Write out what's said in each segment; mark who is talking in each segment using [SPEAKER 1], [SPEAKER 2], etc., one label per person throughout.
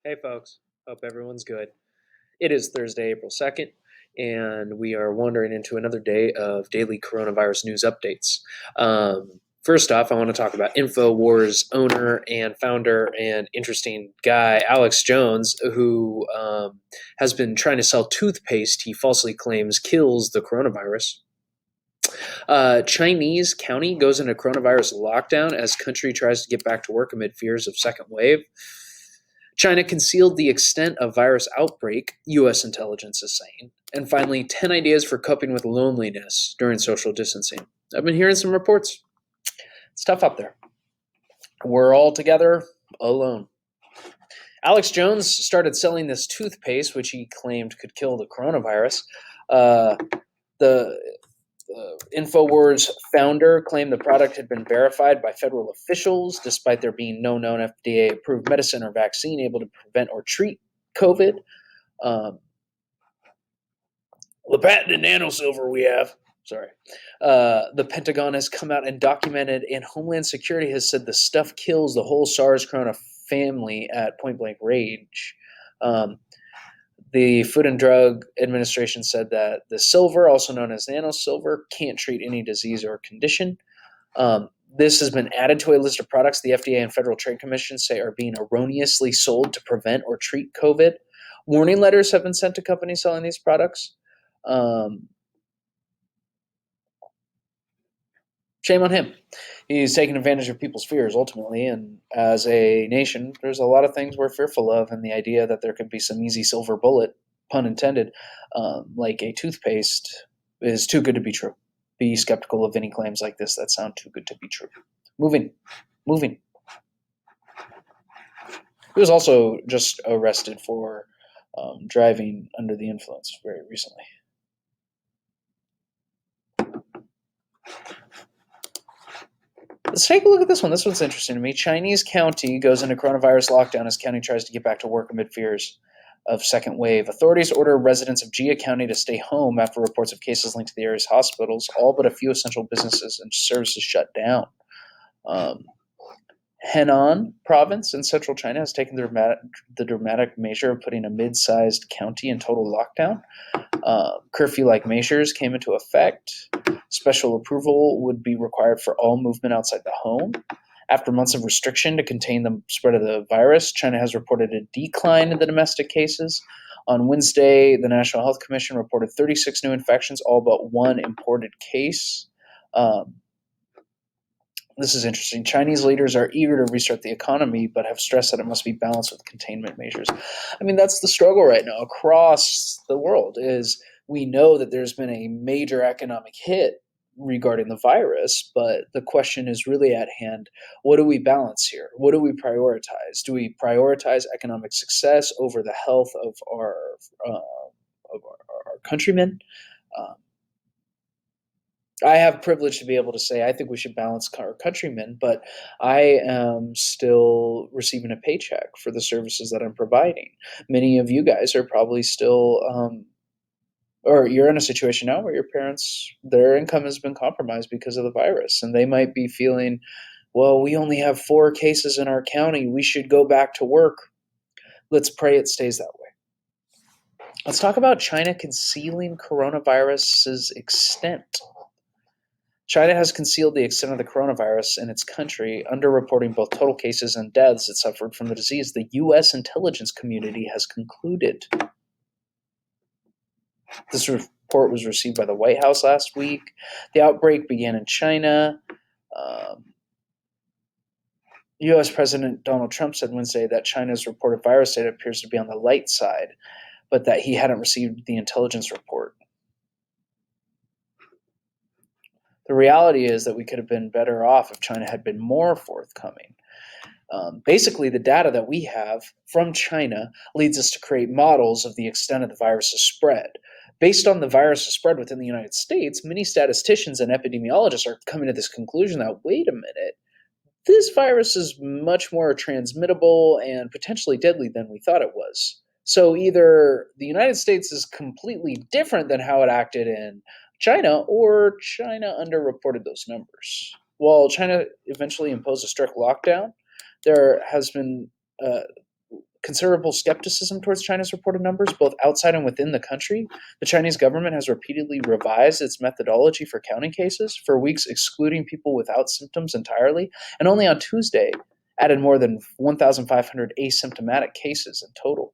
[SPEAKER 1] Hey, folks. Hope everyone's good. It is Thursday, April 2nd, and we are wandering into another day of daily coronavirus news updates. First off, I want to talk about InfoWars owner and founder and interesting guy, Alex Jones, who has been trying to sell toothpaste he falsely claims kills the coronavirus. Chinese county goes into coronavirus lockdown as country tries to get back to work amid fears of second wave. China concealed the extent of virus outbreak, U.S. intelligence is saying. And finally, 10 ideas for coping with loneliness during social distancing. I've been hearing some reports. It's tough up there. We're all together alone. Alex Jones started selling this toothpaste, which he claimed could kill the coronavirus. The InfoWars founder claimed the product had been verified by federal officials, despite there being no known FDA approved medicine or vaccine able to prevent or treat COVID. Um, the patented nanosilver we have. Sorry. The Pentagon has come out and documented, and Homeland Security has said the stuff kills the whole SARS corona family at point blank range. Um, the Food and Drug Administration said that the silver, also known as nanosilver, can't treat any disease or condition. This has been added to a list of products the FDA and Federal Trade Commission say are being erroneously sold to prevent or treat COVID. Warning letters have been sent to companies selling these products. Shame on him. He's taking advantage of people's fears ultimately, and as a nation, there's a lot of things we're fearful of, and the idea that there could be some easy silver bullet, pun intended, like a toothpaste, is too good to be true. Be skeptical of any claims like this that sound too good to be true. Moving. He was also just arrested for driving under the influence very recently. Let's take a look at this one. This one's interesting to me. Chinese county goes into coronavirus lockdown as county tries to get back to work amid fears of second wave. Authorities order residents of Jia County to stay home after reports of cases linked to the area's hospitals. All but a few essential businesses and services shut down. Henan province in central China has taken the dramatic measure of putting a mid-sized county in total lockdown. Curfew-like measures came into effect. Special approval would be required for all movement outside the home. After months of restriction to contain the spread of the virus, China has reported a decline in the domestic cases. On Wednesday, the National Health Commission reported 36 new infections, all but one imported case. This is interesting. Chinese leaders are eager to restart the economy, but have stressed that it must be balanced with containment measures. I mean, that's the struggle right now across the world. Is we know that there's been a major economic hit regarding the virus, but the question is really at hand: what do we balance here? What do we prioritize? Do we prioritize economic success over the health of our countrymen? Um, I have privilege to be able to say I think we should balance our countrymen, but I am still receiving a paycheck for the services that I'm providing. Many of you guys are probably still, or you're in a situation now where your parents, their income has been compromised because of the virus, and they might be feeling, well, we only have 4 cases in our county. We should go back to work. Let's pray it stays that way. Let's talk about China concealing coronavirus's extent. China has concealed the extent of the coronavirus in its country, underreporting both total cases and deaths that suffered from the disease, the U.S. intelligence community has concluded. This report was received by the White House last week. The outbreak began in China. U.S. President Donald Trump said Wednesday that China's reported virus data appears to be on the light side, but that he hadn't received the intelligence report. The reality is that we could have been better off if China had been more forthcoming. Basically, the data that we have from China leads us to create models of the extent of the virus's spread. Based on the virus's spread within the United States, many statisticians and epidemiologists are coming to this conclusion that, wait a minute, this virus is much more transmittable and potentially deadly than we thought it was. So either the United States is completely different than how it acted in China, or China underreported those numbers. While China eventually imposed a strict lockdown, there has been considerable skepticism towards China's reported numbers, both outside and within the country. The Chinese government has repeatedly revised its methodology for counting cases, for weeks excluding people without symptoms entirely, and only on Tuesday added more than 1,500 asymptomatic cases in total.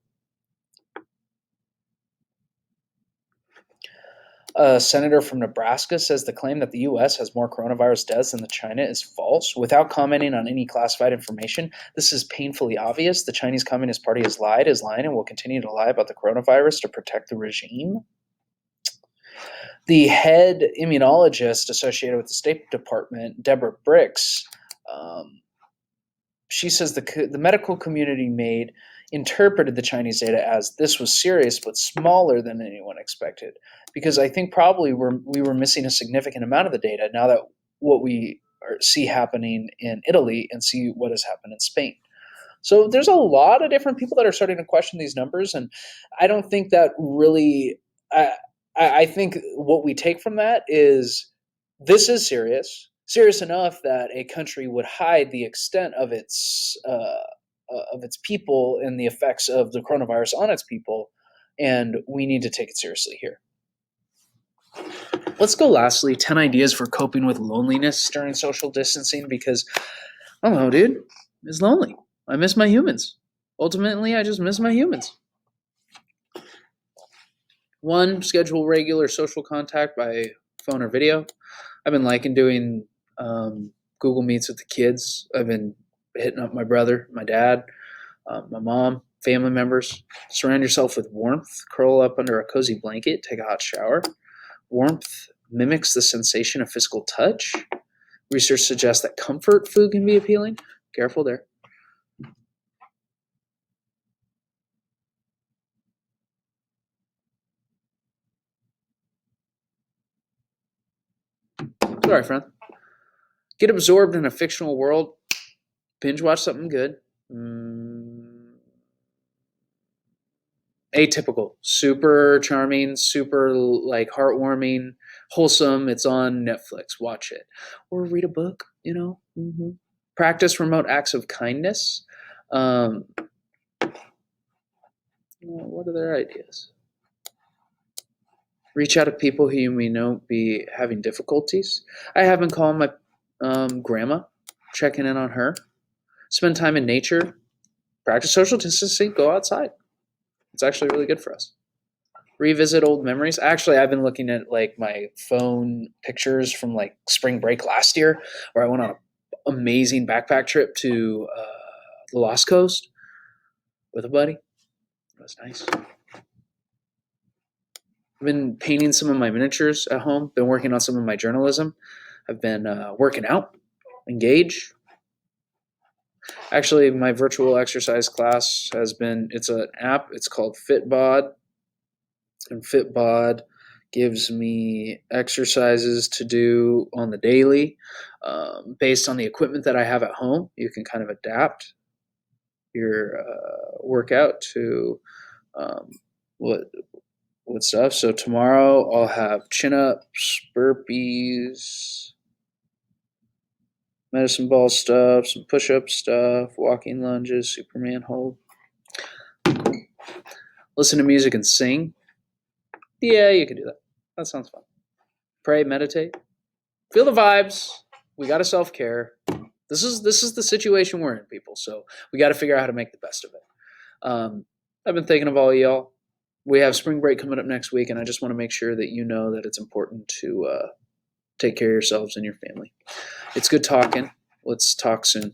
[SPEAKER 1] A senator from Nebraska says the claim that the U.S. has more coronavirus deaths than China is false. Without commenting on any classified information, this is painfully obvious. The Chinese Communist Party has lied, is lying, and will continue to lie about the coronavirus to protect the regime. The head immunologist associated with the State Department, Deborah Bricks, she says the medical community interpreted the Chinese data as this was serious but smaller than anyone expected, because I think probably we were missing a significant amount of the data now that what we see happening in Italy and see what has happened in Spain. So there's a lot of different people that are starting to question these numbers, and I don't think that really. I think what we take from that is this is serious enough that a country would hide the extent of its people and the effects of the coronavirus on its people, and we need to take it seriously here. Let's go lastly, 10 ideas for coping with loneliness during social distancing, because I don't know, dude, it's lonely. I miss my humans. Ultimately, I just miss my humans. 1, schedule regular social contact by phone or video. I've been liking doing Google Meets with the kids. I've been hitting up my brother, my dad, my mom, family members. Surround yourself with warmth. Curl up under a cozy blanket. Take a hot shower. Warmth mimics the sensation of physical touch. Research suggests that comfort food can be appealing. Careful there. Sorry, friend. Get absorbed in a fictional world. Binge watch something good. Atypical. Super charming, super like heartwarming, wholesome. It's on Netflix. Watch it. Or read a book, Practice remote acts of kindness. What are their ideas? Reach out to people who you may know be having difficulties. I have been calling my grandma, checking in on her. Spend time in nature. Practice social distancing. Go outside. It's actually really good for us. Revisit old memories. Actually, I've been looking at like my phone pictures from like spring break last year, where I went on an amazing backpack trip to the Lost Coast with a buddy. It was nice. I've been painting some of my miniatures at home. Been working on some of my journalism. I've been working out, engage. Actually, my virtual exercise class it's an app. It's called Fitbod. And Fitbod gives me exercises to do on the daily based on the equipment that I have at home. You can kind of adapt your workout to what stuff. So tomorrow I'll have chin-ups, burpees, medicine ball stuff, some push-up stuff, walking lunges, Superman hold. Listen to music and sing. Yeah, you can do that. That sounds fun. Pray, meditate. Feel the vibes. We got to self-care. This is the situation we're in, people. So we got to figure out how to make the best of it. I've been thinking of all y'all. We have spring break coming up next week, and I just want to make sure that you know that it's important to take care of yourselves and your family. It's good talking. Let's talk soon.